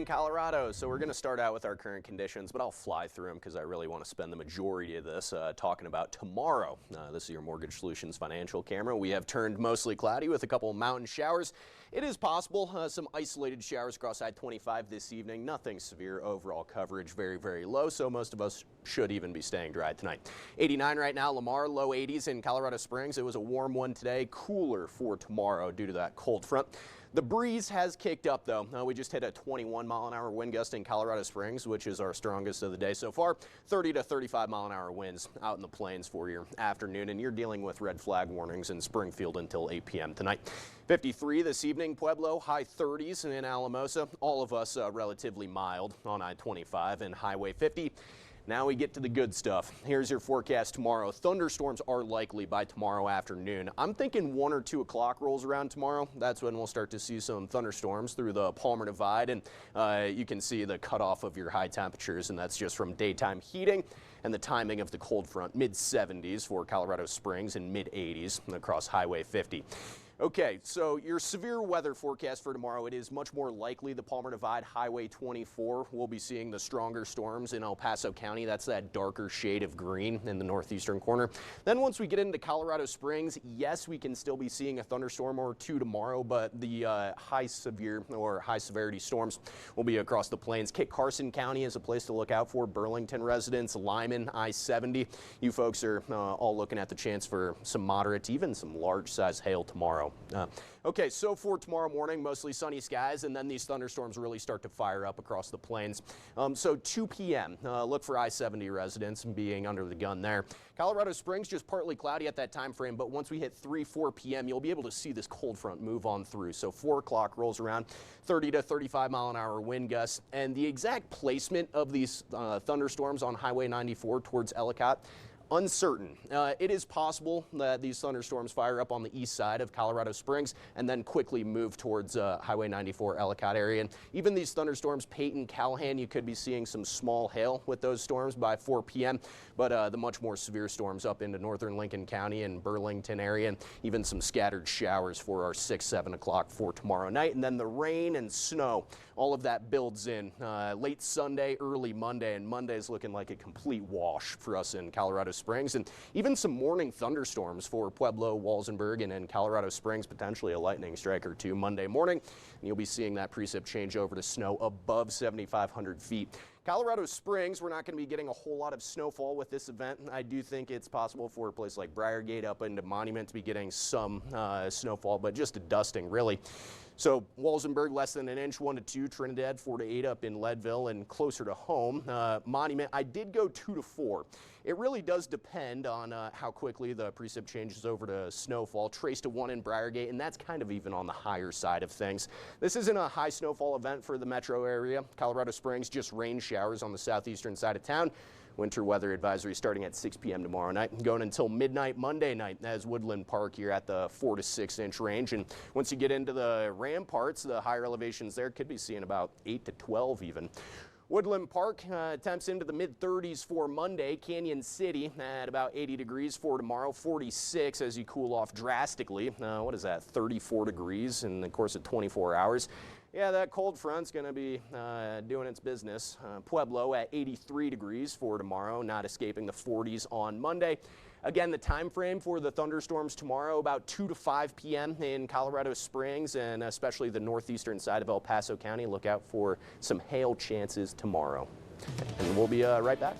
In Colorado, so we're going to start out with our current conditions, but I'll fly through them because I really want to spend the majority of this talking about tomorrow. This is your Mortgage Solutions financial camera. We have turned mostly cloudy with a couple of mountain showers. It is possible some isolated showers across I-25 this evening. Nothing severe. Overall coverage very, very low, so most of us should even be staying dry tonight. 89 right now, Lamar, low 80s in Colorado Springs. It was a warm one today, cooler for tomorrow due to that cold front. The breeze has kicked up, though. We just hit a 21-mile-an-hour wind gust in Colorado Springs, which is our strongest of the day so far. 30 to 35-mile-an-hour winds out in the plains for your afternoon, and you're dealing with red flag warnings in Springfield until 8 p.m. tonight. 53 this evening, Pueblo, high 30s in Alamosa. All of us relatively mild on I-25 and Highway 50. Now we get to the good stuff. Here's your forecast tomorrow. Thunderstorms are likely by tomorrow afternoon. I'm thinking 1 or 2 o'clock rolls around tomorrow. That's when we'll start to see some thunderstorms through the Palmer Divide, and you can see the cutoff of your high temperatures, and that's just from daytime heating and the timing of the cold front. Mid-70s for Colorado Springs and mid-80s across Highway 50. Okay, so your severe weather forecast for tomorrow, it is much more likely the Palmer Divide, Highway 24. We'll be seeing the stronger storms in El Paso County. That's that darker shade of green in the northeastern corner. Then once we get into Colorado Springs, yes, we can still be seeing a thunderstorm or 2 tomorrow, but the high severity storms will be across the plains. Kit Carson County is a place to look out for. Burlington residents, Lyman, I-70. You folks are all looking at the chance for some moderate, even some large size hail tomorrow. Okay, so for tomorrow morning, mostly sunny skies, and then these thunderstorms really start to fire up across the plains. So 2 p.m., look for I-70 residents being under the gun there. Colorado Springs, just partly cloudy at that time frame, but once we hit 4 p.m., you'll be able to see this cold front move on through. So 4 o'clock rolls around, 30 to 35-mile-an-hour wind gusts, and the exact placement of these thunderstorms on Highway 94 towards Ellicott, uncertain. It is possible that these thunderstorms fire up on the east side of Colorado Springs and then quickly move towards Highway 94 Ellicott area. And even these thunderstorms, Peyton, Callahan, you could be seeing some small hail with those storms by 4 p.m. But the much more severe storms up into northern Lincoln County and Burlington area, and even some scattered showers for our 6, 7 o'clock for tomorrow night. And then the rain and snow, all of that builds in late Sunday, early Monday, and Monday is looking like a complete wash for us in Colorado Springs, and even some morning thunderstorms for Pueblo, Walsenburg, and in Colorado Springs, potentially a lightning strike or 2 Monday morning. And you'll be seeing that precip change over to snow above 7,500 feet. Colorado Springs, we're not going to be getting a whole lot of snowfall with this event. I do think it's possible for a place like Briargate up into Monument to be getting some snowfall, but just a dusting, really. So Walsenburg, less than an inch, 1 to 2. Trinidad, 4 to 8 up in Leadville and closer to home. Monument, I did go 2 to 4. It really does depend on how quickly the precip changes over to snowfall. Trace to 1 in Briargate, and that's kind of even on the higher side of things. This isn't a high snowfall event for the metro area. Colorado Springs, just rain showers on the southeastern side of town. Winter weather advisory starting at 6 p.m. tomorrow night, going until midnight Monday night as Woodland Park here at the 4 to 6 inch range. And once you get into the ramparts, the higher elevations there could be seeing about 8 to 12 even. Woodland Park temps into the mid-30s for Monday. Canyon City at about 80 degrees for tomorrow, 46 as you cool off drastically. What is that, 34 degrees in the course of 24 hours. Yeah, that cold front's going to be doing its business. Pueblo at 83 degrees for tomorrow, not escaping the 40s on Monday. Again, the time frame for the thunderstorms tomorrow, about 2 to 5 p.m. in Colorado Springs and especially the northeastern side of El Paso County. Look out for some hail chances tomorrow. And we'll be right back.